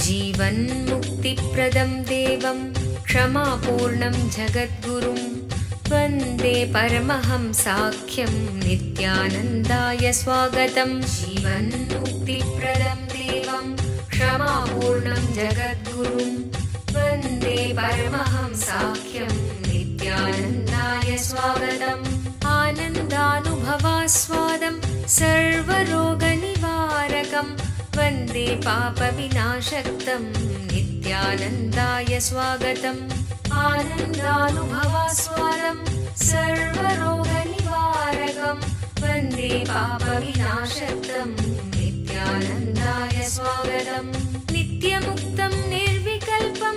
जीवन्मुक्तिप्रदं देवं क्षमापूर्णं जगद्गुरुं वन्दे परमहंसाख्यं नित्यानन्दाय स्वागतं। जीवन्मुक्तिप्रदं देवं क्षमापूर्णं जगद्गुरुं वन्दे परमहंसाख्यं नित्यानन्दाय स्वागतम्। आनन्दानुभवास्वादं सर्वरोगनिवारकं वन्दे पापविनाशक्तं नित्यानन्दाय स्वागतम्। आनन्दानुभवास्वादं सर्वरोगनिवारकं वन्दे पापविनाशक्तं नित्यानन्दाय स्वागतम्। नित्यमुक्तं निर्विकल्पं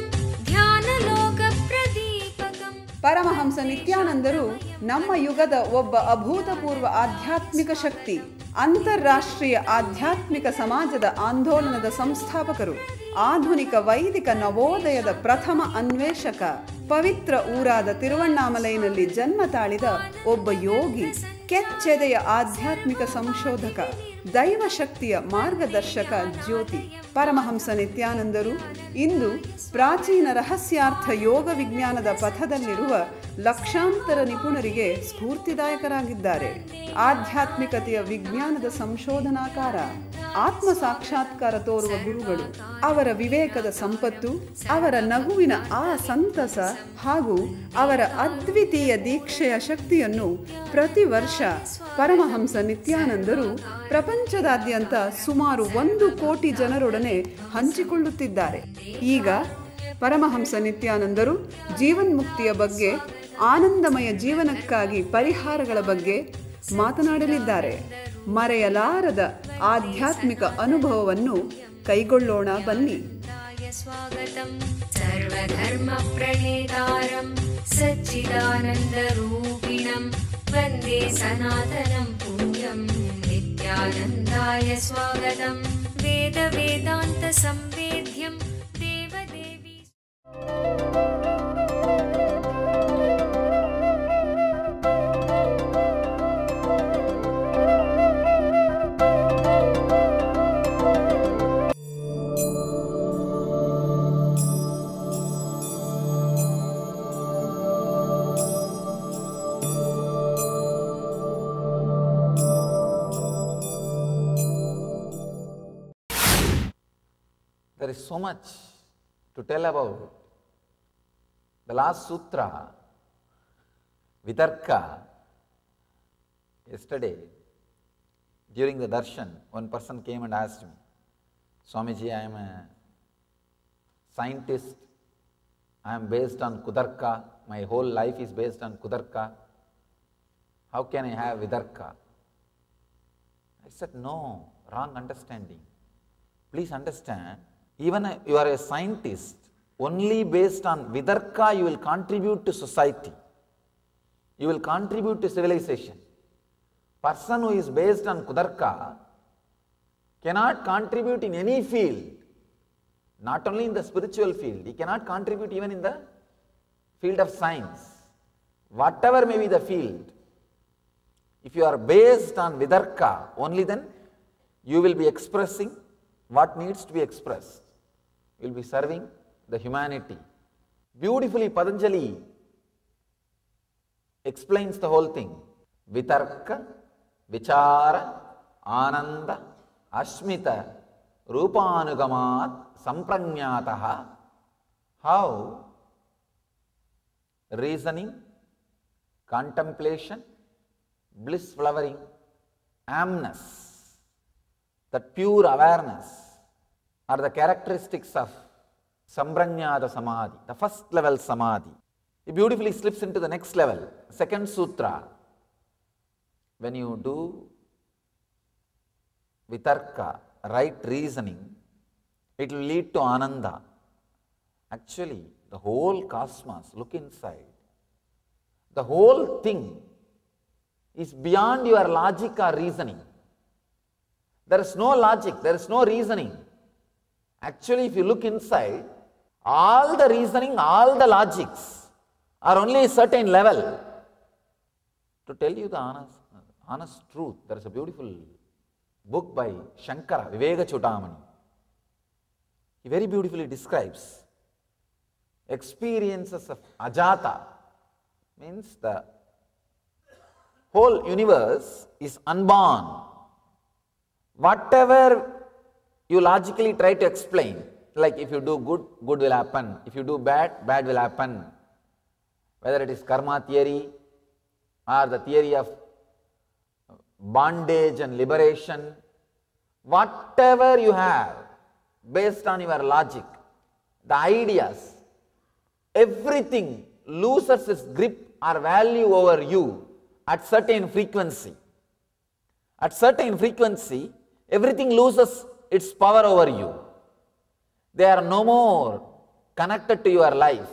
ಧ್ಯಾನಲೋಕಪ್ರದೀಪಕಂ. ಪರಮಹಂಸ ನಿತ್ಯಾನಂದರು ನಮ್ಮ ಯುಗದ ಒಬ್ಬ ಅಭೂತಪೂರ್ವ ಆಧ್ಯಾತ್ಮಿಕ ಶಕ್ತಿ, ಅಂತಾರಾಷ್ಟ್ರೀಯ ಆಧ್ಯಾತ್ಮಿಕ ಸಮಾಜದ ಆಂದೋಲನದ ಸಂಸ್ಥಾಪಕರು, ಆಧುನಿಕ ವೈದಿಕ ನವೋದಯದ ಪ್ರಥಮ ಅನ್ವೇಷಕ, ಪವಿತ್ರ ಊರಾದ ತಿರುವಣ್ಣಾಮಲೈನಲ್ಲಿ ಜನ್ಮ ತಾಳಿದ ಒಬ್ಬ ಯೋಗಿ, ಕೆಚ್ಚೆದೆಯ ಆಧ್ಯಾತ್ಮಿಕ ಸಂಶೋಧಕ, ದೈವಶಕ್ತಿಯ ಮಾರ್ಗದರ್ಶಕ ಜ್ಯೋತಿ. ಪರಮಹಂಸ ನಿತ್ಯಾನಂದರು ಇಂದು ಪ್ರಾಚೀನ ರಹಸ್ಯಾರ್ಥ ಯೋಗ ವಿಜ್ಞಾನದ ಪಥದಲ್ಲಿರುವ ಲಕ್ಷಾಂತರ ನಿಪುಣರಿಗೆ ಸ್ಫೂರ್ತಿದಾಯಕರಾಗಿದ್ದಾರೆ. ಆಧ್ಯಾತ್ಮಿಕತೆಯ ವಿಜ್ಞಾನದ ಸಂಶೋಧನಾಕಾರ, ಆತ್ಮ ಸಾಕ್ಷಾತ್ಕಾರ ತೋರುವ ಗುರುಗಳು. ಅವರ ವಿವೇಕದ ಸಂಪತ್ತು, ಅವರ ನಗುವಿನ ಆ ಸಂತಸ ಹಾಗೂ ಅವರ ಅದ್ವಿತೀಯ ದೀಕ್ಷೆಯ ಶಕ್ತಿಯನ್ನು ಪ್ರತಿ ವರ್ಷ ಪರಮಹಂಸ ನಿತ್ಯಾನಂದರು ಪ್ರಪಂಚದಾದ್ಯಂತ ಸುಮಾರು 1 ಕೋಟಿ ಜನರೊಡನೆ ಹಂಚಿಕೊಳ್ಳುತ್ತಿದ್ದಾರೆ. ಈಗ ಪರಮಹಂಸ ನಿತ್ಯಾನಂದರು ಜೀವನ್ಮುಕ್ತಿಯ ಬಗ್ಗೆ, ಆನಂದಮಯ ಜೀವನಕ್ಕಾಗಿ ಪರಿಹಾರಗಳ ಬಗ್ಗೆ ಮಾತನಾಡಲಿದ್ದಾರೆ. ಮರೆಯಲಾರದ ಆಧ್ಯಾತ್ಮಿಕ ಅನುಭವವನ್ನು ಕೈಗೊಳ್ಳೋಣ ಬನ್ನಿ. ಸರ್ವಧರ್ಮ ಪ್ರಣೇತಾರಂ ಸಚ್ಚಿದಾನಂದರೂಪಿಣಂ ವಂದೇ ಸನಾತನಂ ಪುಣ್ಯಂ ನಿತ್ಯಾನಂದಾಯ ಸ್ವಾಗತಂ. ವೇದ ವೇದಾಂತ ಸಂವೇದ್ಯಂ ದೇವದೇವಿ. There is so much to tell about the last sutra, Vitarka. Yesterday, during the darshan, one person came and asked me, Swamiji, I am a scientist, I am based on Kudarka, my whole life is based on Kudarka, how can I have Vitarka? I said, no, wrong understanding. Please understand, even if you are a scientist, only based on Vitarka you will contribute to society, you will contribute to civilization. Person who is based on Kudarka cannot contribute in any field, not only in the spiritual field, he cannot contribute even in the field of science, whatever may be the field. If you are based on Vitarka, only then you will be expressing what needs to be expressed. You will be serving the humanity. Beautifully Patanjali explains the whole thing. Vitarka, Vichara, Ananda, Ashmita, Rupanugamat, Sampranyataha. How reasoning, contemplation, bliss flowering, amness, that pure awareness are the characteristics of Sampranyata Samadhi, the first level Samadhi. It beautifully slips into the next level, second sutra. When you do Vitarka, right reasoning, it will lead to Ananda. Actually, the whole cosmos, look inside, the whole thing is beyond your logic or reasoning. There is no logic, there is no reasoning. Actually, if you look inside, all the reasoning, all the logics, or only a certain level. To tell you the honest truth, there is a beautiful book by Shankara, Viveka Chudamani. He very beautifully describes experiences of Ajata, means the whole universe is unborn. Whatever you logically try to explain, like if you do good, good will happen. If you do bad, bad will happen. Whether it is karma theory or the theory of bondage and liberation, whatever you have based on your logic, the ideas, everything loses its grip or value over you at certain frequency. At certain frequency, everything loses its power over you. They are no more connected to your life,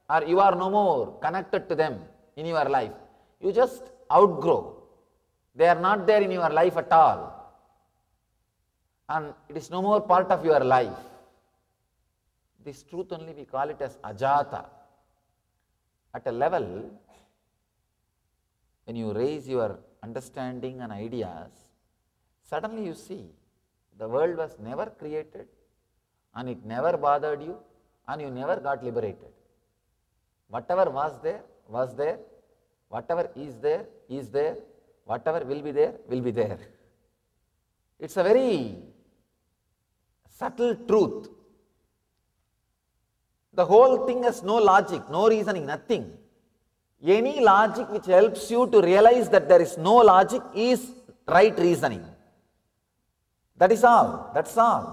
or you are no more connected to them in your life. You just outgrow. They are not there in your life at all. And it is no more part of your life. This truth only we call it as Ajata. At a level, when you raise your understanding and ideas, suddenly you see the world was never created and it never bothered you and you never got liberated. Whatever was there, was there. Whatever is there, is there. Whatever will be there, will be there. It's a very subtle truth. The whole thing has no logic, no reasoning, nothing. Any logic which helps you to realize that there is no logic is right reasoning. That is all. That's all.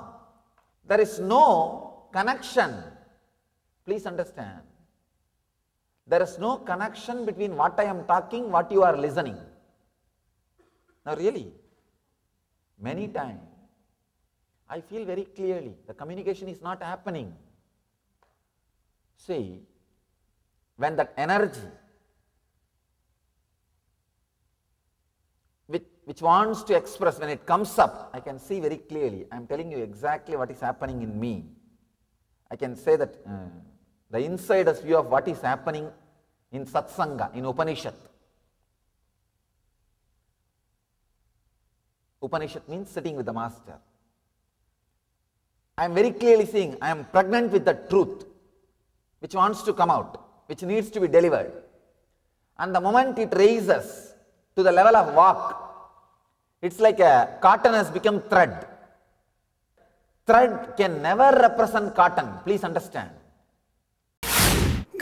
There is no connection. Please understand. There is no connection between what I am talking, what you are listening. Now really, many times, I feel very clearly the communication is not happening. See, when that energy which wants to express, when it comes up, I can see very clearly. I am telling you exactly what is happening in me. I can say that the insider's view of what is happening in Satsanga, in Upanishad. Upanishad means sitting with the master. I am very clearly seeing, I am pregnant with the truth which wants to come out, which needs to be delivered. And the moment it raises to the level of walk, it's like a cotton has become thread. Thread can never represent cotton, please understand.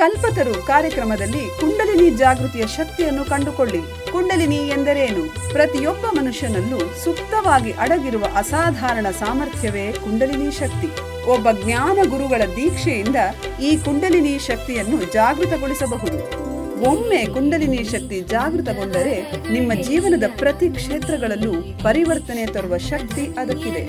ಕಲ್ಪತರು ಕಾರ್ಯಕ್ರಮದಲ್ಲಿ ಕುಂಡಲಿನಿ ಜಾಗೃತಿಯ ಶಕ್ತಿಯನ್ನು ಕಂಡುಕೊಳ್ಳಿ. ಕುಂಡಲಿನಿ ಎಂದರೇನು? ಪ್ರತಿಯೊಬ್ಬ ಮನುಷ್ಯನಲ್ಲೂ ಸುಪ್ತವಾಗಿ ಅಡಗಿರುವ ಅಸಾಧಾರಣ ಸಾಮರ್ಥ್ಯವೇ ಕುಂಡಲಿನಿ ಶಕ್ತಿ. ಒಬ್ಬ ಜ್ಞಾನ ಗುರುಗಳ ದೀಕ್ಷೆಯಿಂದ ಈ ಕುಂಡಲಿನಿ ಶಕ್ತಿಯನ್ನು ಜಾಗೃತಗೊಳಿಸಬಹುದು. ಒಮ್ಮೆ ಕುಂಡಲಿನಿ ಶಕ್ತಿ ಜಾಗೃತಗೊಂಡರೆ ನಿಮ್ಮ ಜೀವನದ ಪ್ರತಿ ಕ್ಷೇತ್ರಗಳಲ್ಲೂ ಪರಿವರ್ತನೆ ತರುವ ಶಕ್ತಿ ಅದಕ್ಕಿದೆ.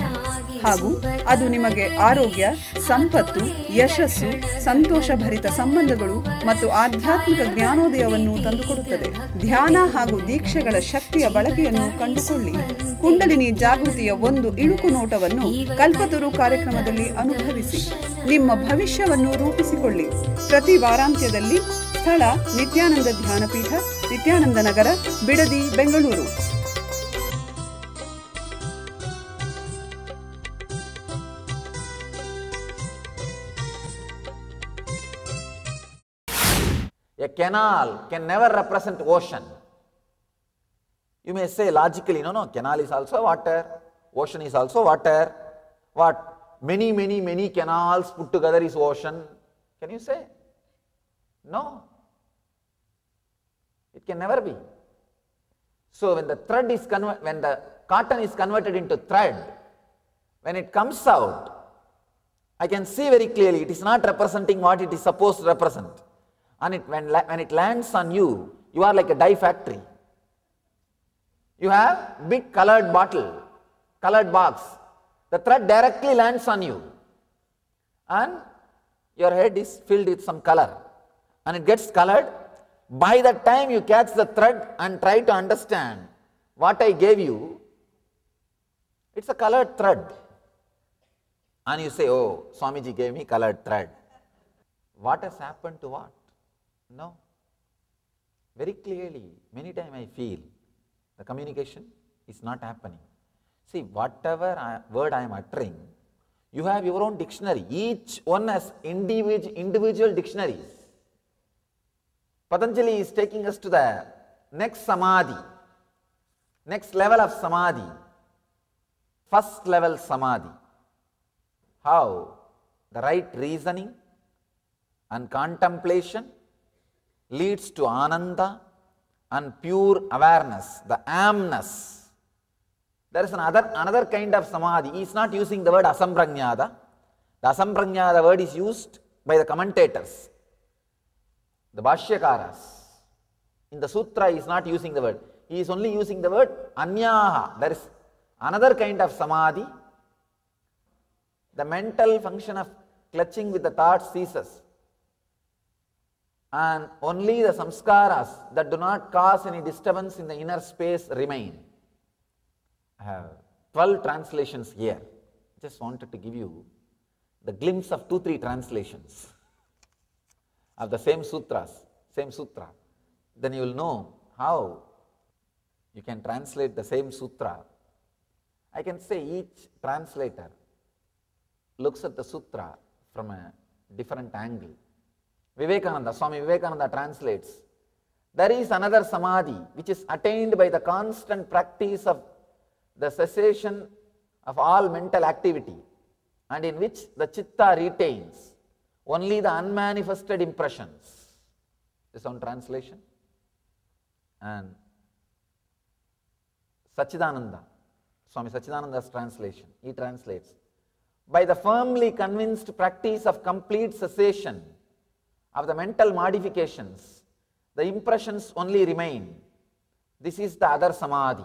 ಹಾಗೂ ಅದು ನಿಮಗೆ ಆರೋಗ್ಯ, ಸಂಪತ್ತು, ಯಶಸ್ಸು, ಸಂತೋಷಭರಿತ ಸಂಬಂಧಗಳು ಮತ್ತು ಆಧ್ಯಾತ್ಮಿಕ ಜ್ಞಾನೋದಯವನ್ನು ತಂದುಕೊಡುತ್ತದೆ. ಧ್ಯಾನ ಹಾಗೂ ದೀಕ್ಷೆಗಳ ಶಕ್ತಿಯ ಬಳಕೆಯನ್ನು ಕಂಡುಕೊಳ್ಳಿ. ಕುಂಡಲಿನಿ ಜಾಗೃತಿಯ ಒಂದು ಇಣುಕು ನೋಟವನ್ನು ಕಲ್ಪತರು ಕಾರ್ಯಕ್ರಮದಲ್ಲಿ ಅನುಭವಿಸಿ. ನಿಮ್ಮ ಭವಿಷ್ಯವನ್ನು ರೂಪಿಸಿಕೊಳ್ಳಿ. ಪ್ರತಿ ವಾರಾಂತ್ಯದಲ್ಲಿ ಸ್ಥಳ ನಿತ್ಯಾನಂದ ಧ್ಯಾನಪೀಠ, ನಿತ್ಯಾನಂದ ನಗರ, Bidadi, Bengaluru. A canal can never represent ocean. You may say logically, no, canal is also water, ocean is also water. What? Many canals put together is ocean. Can you say? No. It can never be. So when the thread is when the cotton is converted into thread, when it comes out, I can see very clearly it is not representing what it is supposed to represent. And when it lands on you, you are like a dye factory. You have big colored bottle, colored box. The thread directly lands on you. And your head is filled with some color. And it gets colored. By the time you catch the thread and try to understand what I gave you, it's a colored thread. And you say, oh, Swamiji gave me colored thread. What has happened to what? No. Very clearly, many times I feel the communication is not happening. See, whatever word I am uttering, you have your own dictionary. Each one has individual dictionaries. Patanjali is taking us to the next samadhi, next level of samadhi, first level samadhi. How the right reasoning and contemplation leads to ananda and pure awareness, the amness. There is another kind of samadhi. He is not using the word asamprajnata. The asamprajnata word is used by the commentators, the bhashyakaras. In the sutra, he is not using the word. He is only using the word anyaha. There is another kind of samadhi. The mental function of clutching with the thoughts ceases. And only the samskaras that do not cause any disturbance in the inner space remain. I have 12 translations here. Just wanted to give you the glimpse of 2-3 translations of the same sutra. Then you will know how you can translate the same sutra. I can say each translator looks at the sutra from a different angle. Swami Vivekananda translates, there is another samadhi which is attained by the constant practice of the cessation of all mental activity, and in which the chitta retains only the unmanifested impressions. This is one translation. And Sachidananda, Swami Sachidananda's translation, he translates, by the firmly convinced practice of complete cessation of the mental modifications, the impressions only remain. This is the other samadhi.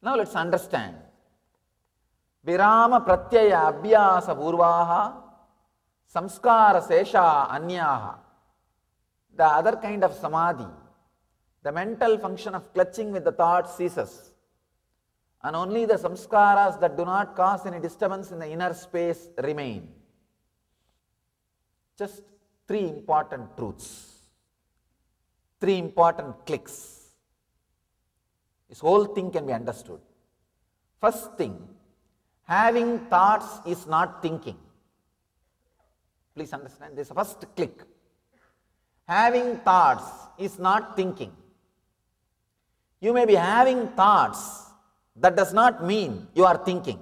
Now let's understand. Virama pratyaya abhyasa purvaha samskara sesha anyaha. The other kind of samadhi, the mental function of clutching with the thought ceases, and only the samskaras that do not cause any disturbance in the inner space remain. Just 3 important truths, 3 important clicks. This whole thing can be understood. First thing, having thoughts is not thinking. Please understand this first click. Having thoughts is not thinking. You may be having thoughts, that does not mean you are thinking.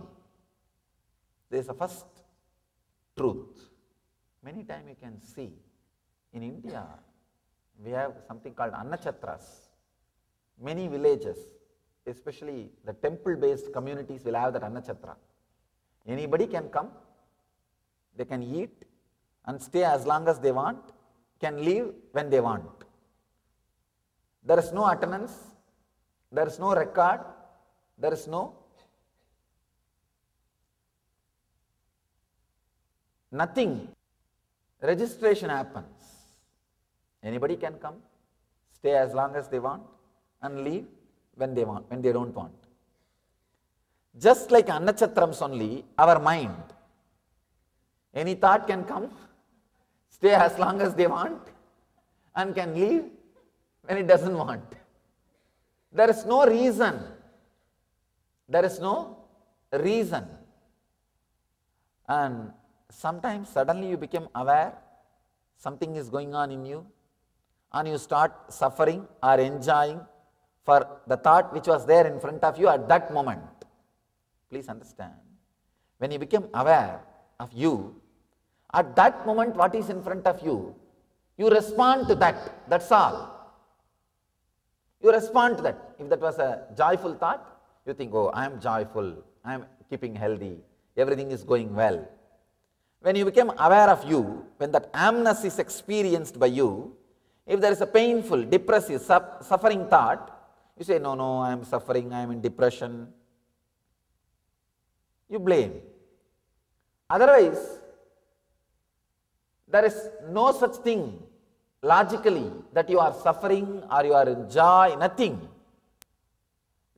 This is the first truth. Many times you can see in India, we have something called annachatras. Many villages, especially the temple-based communities, will have that annachatra. Anybody can come, they can eat and stay as long as they want, can leave when they want. There is no attendance, there is no record, there is no nothing. Registration happens. Anybody can come, stay as long as they want, and leave when they want, when they don't want. Just like annachatrams only, our mind, any thought can come, stay as long as they want, and can leave when it doesn't want. There is no reason. There is no reason. And sometimes suddenly you become aware something is going on in you, and you start suffering or enjoying for the thought which was there in front of you at that moment. Please understand. When you become aware of you, at that moment what is in front of you, you respond to that. That's all. You respond to that. If that was a joyful thought, you think, oh, I am joyful, I am keeping healthy, everything is going well. When you become aware of you, when that amness is experienced by you, if there is a painful, depressive, suffering thought, you say, no, no, I am suffering, I am in depression. You blame. Otherwise, there is no such thing logically that you are suffering or you are in joy, nothing.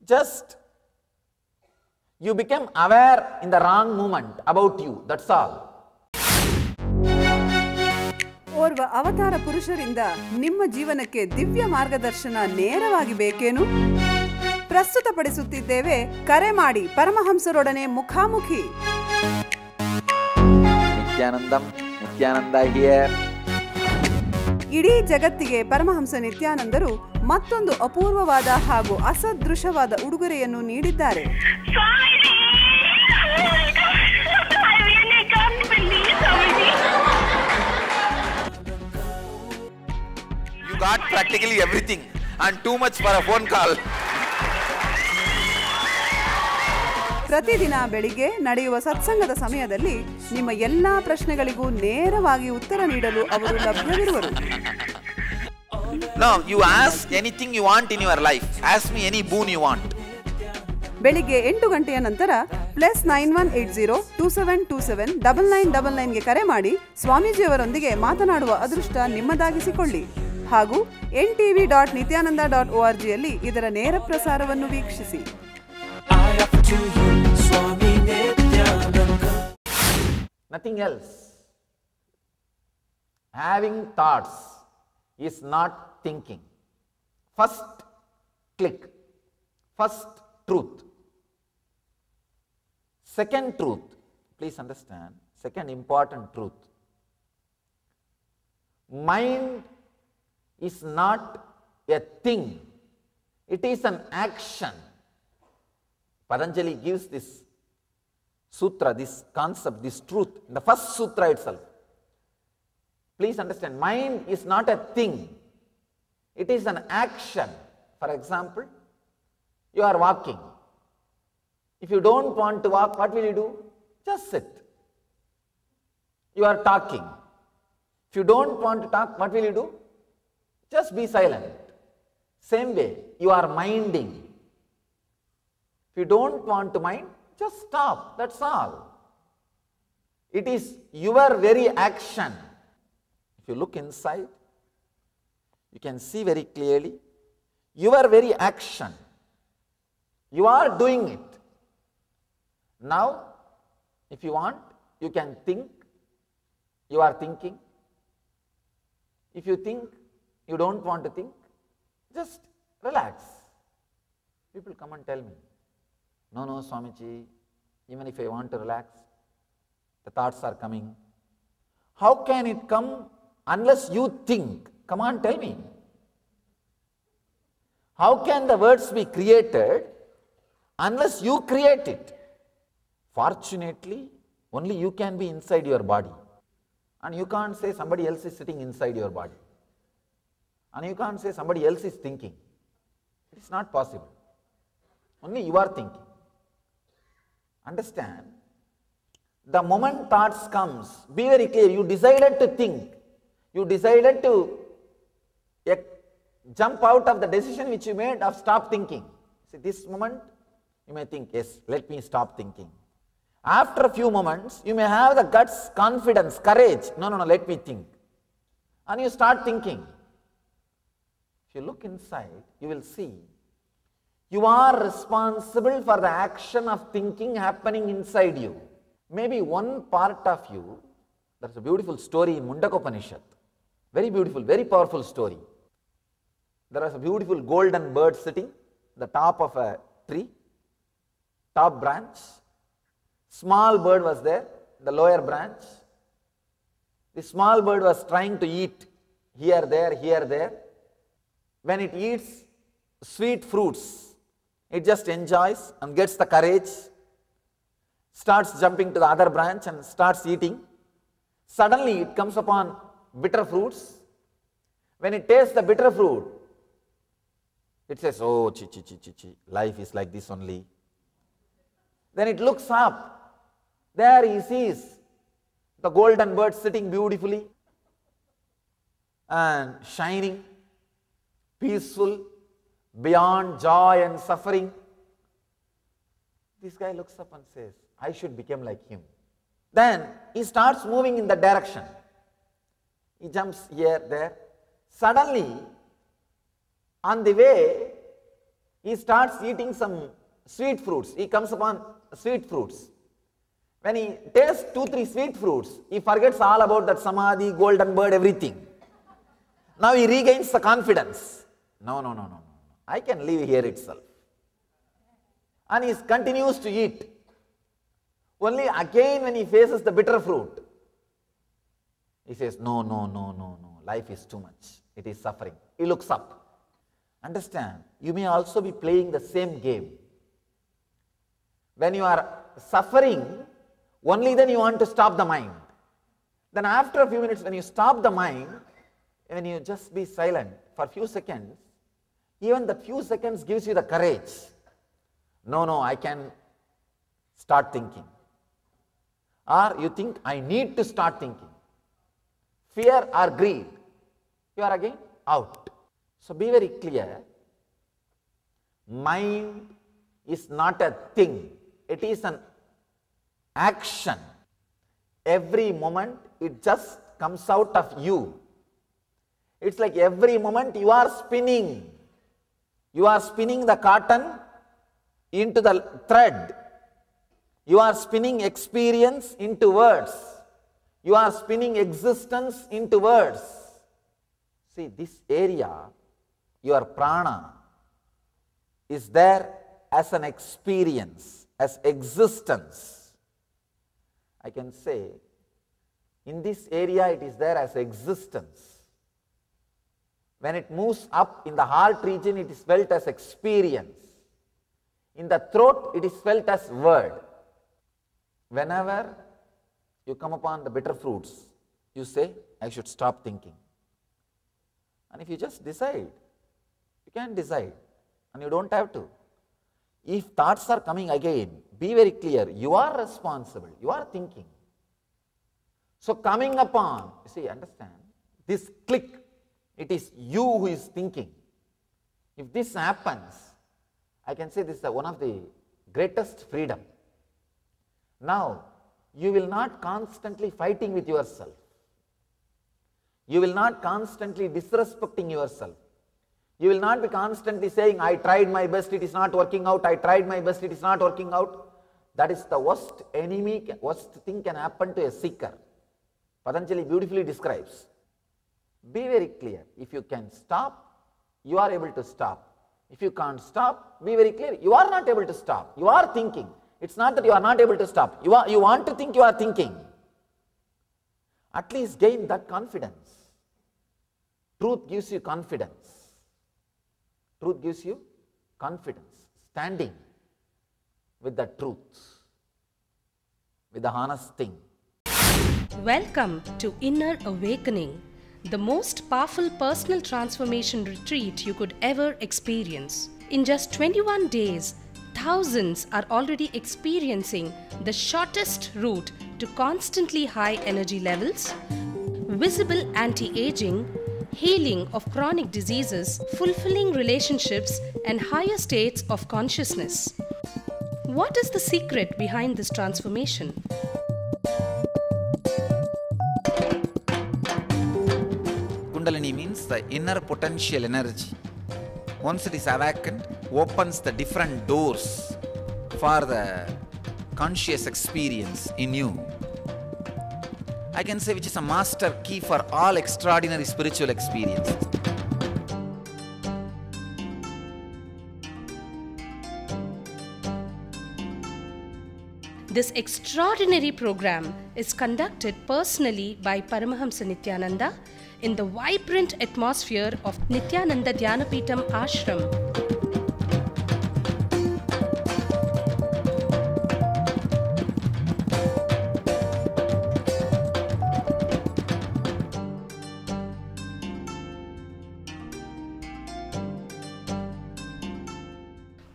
Just you become aware in the wrong moment about you, that's all. ಓರ್ವ ಅವತಾರ ಪುರುಷರಿಂದ ನಿಮ್ಮ ಜೀವನಕ್ಕೆ ದಿವ್ಯ ಮಾರ್ಗದರ್ಶನ ನೇರವಾಗಿ ಬೇಕೇನು? ಪ್ರಸ್ತುತಪಡಿಸುತ್ತಿದ್ದೇವೆ, ಕರೆ ಮಾಡಿ ಪರಮಹಂಸರೊಡನೆ ಮುಖಾಮುಖಿ. ನಿತ್ಯಾನಂದ ಹಿಯರ್. ಇಡೀ ಜಗತ್ತಿಗೆ ಪರಮಹಂಸ ನಿತ್ಯಾನಂದರು ಮತ್ತೊಂದು ಅಪೂರ್ವವಾದ ಹಾಗೂ ಅಸದೃಶವಾದ ಉಡುಗೊರೆಯನ್ನು ನೀಡಿದ್ದಾರೆ. You got practically everything and too much for a phone call. ಪ್ರತಿದಿನ ಬೆಳಿಗ್ಗೆ ನಡೆಯುವ ಸತ್ಸಂಗದ ಸಮಯದಲ್ಲಿ ನಿಮ್ಮ ಎಲ್ಲಾ ಪ್ರಶ್ನೆಗಳಿಗೂ ನೇರವಾಗಿ ಉತ್ತರ ನೀಡಲು ಅವರು ಲಭ್ಯವಿರುವರು. No, you ask anything you want in your life. Ask me any boon you want. ಬೆಳಿಗ್ಗೆ 8 ಗಂಟೆಯ ನಂತರ +918027279999ಗೆ ಕರೆ ಮಾಡಿ ಸ್ವಾಮೀಜಿಯವರೊಂದಿಗೆ ಮಾತನಾಡುವ ಅದೃಷ್ಟ ನಿಮ್ಮದಾಗಿಸಿಕೊಳ್ಳಿ. ಹಾಗೂ ntv.nithyananda.orgಯಲ್ಲಿ ಇದರ ನೇರ ಪ್ರಸಾರವನ್ನು ವೀಕ್ಷಿಸಿ. Nothing else. Having thoughts is not thinking. First click, first truth. Second truth, please understand, second important truth. Mind is not a thing, it is an action. Patanjali gives this sutra, this concept, this truth in the first sutra itself. Please understand, mind is not a thing, it is an action. For example, you are walking. If you don't want to walk, what will you do? Just sit. You are talking. If you don't want to talk, what will you do? Just be silent. Same way, you are minding. If you don't want to mind, just stop. That's all. It is your very action. If you look inside, you can see very clearly your very action. You are doing it. Now, if you want, you can think. You are thinking. If you think, you don't want to think, just relax. People come and tell me, no, Swamiji, even if I want to relax, the thoughts are coming. How can it come unless you think? Come on, tell me. How can the words be created unless you create it? Fortunately, only you can be inside your body. And you can't say somebody else is sitting inside your body. And you can't say somebody else is thinking. It's not possible. Only you are thinking. Understand, the moment thoughts comes, be very clear, you decided to think. You decided to jump out of the decision which you made of stop thinking. See, this moment, you may think, yes, let me stop thinking. After a few moments, you may have the guts, confidence, courage. No, let me think. And you start thinking. If you look inside, you will see you are responsible for the action of thinking happening inside you. Maybe one part of you, there's a beautiful story in Mundakopanishad. Very beautiful, very powerful story. There was a beautiful golden bird sitting at the top of a tree, top branch. Small bird was there, the lower branch. The small bird was trying to eat here, there. When it eats sweet fruits, it just enjoys and gets the courage, starts jumping to the other branch and starts eating. Suddenly it comes upon bitter fruits. When it tastes the bitter fruit, it says, oh, chi, life is like this only. Then it looks up. There he sees the golden bird sitting beautifully and shining, peaceful, beyond joy and suffering. This guy looks up and says, I should become like him. Then he starts moving in that direction. He jumps here, there. Suddenly, on the way, he starts eating some sweet fruits. He comes upon sweet fruits. When he tastes 2-3 sweet fruits, he forgets all about that samadhi, golden bird, everything. Now he regains the confidence. No. I can live here itself. And he continues to eat. Only again when he faces the bitter fruit, he says, no, life is too much. It is suffering. He looks up. Understand, you may also be playing the same game. When you are suffering, only then you want to stop the mind. Then after a few minutes, when you stop the mind, when you just be silent for a few seconds, even that few seconds gives you the courage. No, I can start thinking. Or you think, I need to start thinking. Fear or greed, you are again out. So be very clear. Mind is not a thing. It is an action. Every moment it just comes out of you. It's like every moment you are spinning. You are spinning the cotton into the thread. You are spinning experience into words. You are spinning existence into words. See, this area, your prana, is there as an experience, as existence. I can say, in this area it is there as existence. When it moves up in the heart region, it is felt as experience. In the throat, it is felt as word. Whenever you come upon the bitter fruits, you say, I should stop thinking. And if you just decide, you can decide, and you don't have to. If thoughts are coming again, be very clear, you are responsible, you are thinking. So coming upon, you see, understand, this click, it is you who is thinking. If this happens, I can say this is one of the greatest freedom. Now, you will not constantly fighting with yourself. You will not constantly disrespecting yourself. You will not be constantly saying, I tried my best, it is not working out, I tried my best, it is not working out. That is the worst enemy, worst thing can happen to a seeker. Patanjali beautifully describes. Be very clear. If you can stop, you are able to stop. If you can't stop, be very clear. You are not able to stop. You are thinking. It's not that you are not able to stop. You want to think, you are thinking. At least gain that confidence. Truth gives you confidence. Truth gives you confidence. Standing with the truth, with the honest thing. Welcome to Inner Awakening, the most powerful personal transformation retreat you could ever experience. In just 21 days, thousands are already experiencing the shortest route to constantly high energy levels, visible anti-aging, healing of chronic diseases, fulfilling relationships, and higher states of consciousness. What is the secret behind this transformation? Kundalini means the inner potential energy. Once it is awakened, opens the different doors for the conscious experience in you. I can say which is a master key for all extraordinary spiritual experiences. This extraordinary program is conducted personally by Paramahamsa Nithyananda in the vibrant atmosphere of Nithyananda Dhyanapitham Ashram.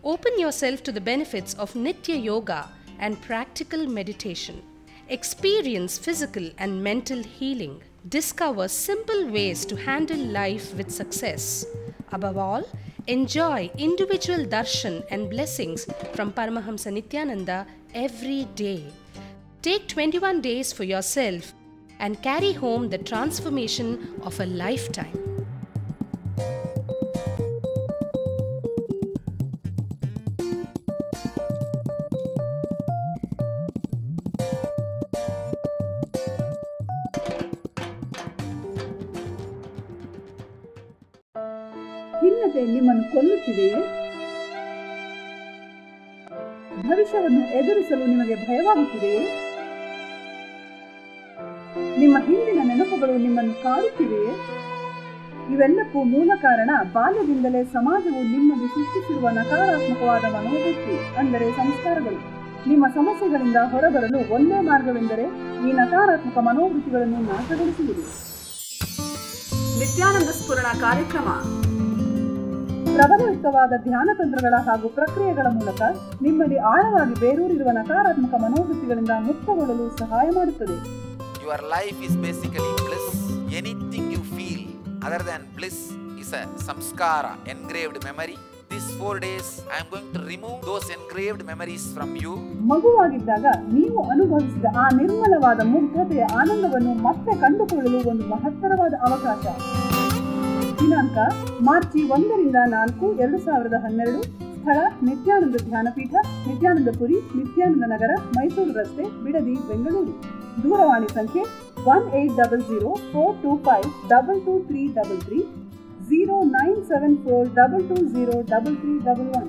Open yourself to the benefits of Nitya Yoga and practical meditation. Experience physical and mental healing. Discover simple ways to handle life with success. Above all, enjoy individual darshan and blessings from Paramahamsa Nithyananda every day. Take 21 days for yourself and carry home the transformation of a lifetime. ಖಿನ್ನತೆ ನಿಮ್ಮನ್ನು ಕೊಲ್ಲುತ್ತಿದೆಯೇ? ಭವಿಷ್ಯವನ್ನು ಎದುರಿಸಲು ನಿಮಗೆ ಭಯವಾಗುತ್ತಿದೆಯೇ? ನಿಮ್ಮ ಹಿಂದಿನ ನೆನಪುಗಳು ನಿಮ್ಮನ್ನು ಕಾಡುತ್ತಿವೆಯೇ? ಇವೆಲ್ಲಕ್ಕೂ ಮೂಲ ಕಾರಣ ಬಾಲ್ಯದಿಂದಲೇ ಸಮಾಜವು ನಿಮ್ಮಲ್ಲಿ ಸೃಷ್ಟಿಸಿರುವ ನಕಾರಾತ್ಮಕವಾದ ಮನೋವೃತ್ತಿ, ಅಂದರೆ ಸಂಸ್ಕಾರಗಳು. ನಿಮ್ಮ ಸಮಸ್ಯೆಗಳಿಂದ ಹೊರಬರಲು ಒಂದೇ ಮಾರ್ಗವೆಂದರೆ ಈ ನಕಾರಾತ್ಮಕ ಮನೋವೃತ್ತಿಗಳನ್ನು ನಾಶಗೊಳಿಸುವುದು. ನಿತ್ಯಾನಂದ ಸ್ಫುರಣ ಕಾರ್ಯಕ್ರಮ ಪ್ರಬಲಯುಕ್ತವಾದ ಧ್ಯಾನ ತಂತ್ರಗಳ ಹಾಗೂ ಪ್ರಕ್ರಿಯೆಗಳ ಮೂಲಕ ನಿಮ್ಮಲ್ಲಿ ಆಳವಾಗಿ ಬೇರೂರಿರುವ ನಕಾರಾತ್ಮಕ ಮನೋವೃತ್ತಿಗಳಿಂದ ಮುಕ್ತಗೊಳ್ಳಲು ಸಹಾಯ ಮಾಡುತ್ತದೆ. Your life is basically bliss. Anything you feel other than bliss is a samskara, engraved memory. These 4 days I am going to remove those engraved memories from you. ಮಗುವಾಗಿದ್ದಾಗ ನೀವು ಅನುಭವಿಸಿದ ಆ ನಿರ್ಮಲವಾದ ಮುಗ್ಧತೆಯ ಆನಂದವನ್ನು ಮತ್ತೆ ಕಂಡುಕೊಳ್ಳಲು ಒಂದು ಮಹತ್ತರವಾದ ಅವಕಾಶ. ದಿನಾಂಕ ಮಾರ್ಚ್ 1 ರಿಂದ 4, 2012. ಸ್ಥಳ ನಿತ್ಯಾನಂದ ಧ್ಯಾನಪೀಠ, ನಿತ್ಯಾನಂದಪುರಿ, ನಿತ್ಯಾನಂದ ನಗರ, ಮೈಸೂರು ರಸ್ತೆ, ಬಿಡದಿ, ಬೆಂಗಳೂರು. ದೂರವಾಣಿ ಸಂಖ್ಯೆ 1800-425-22333, 0974-220-3311.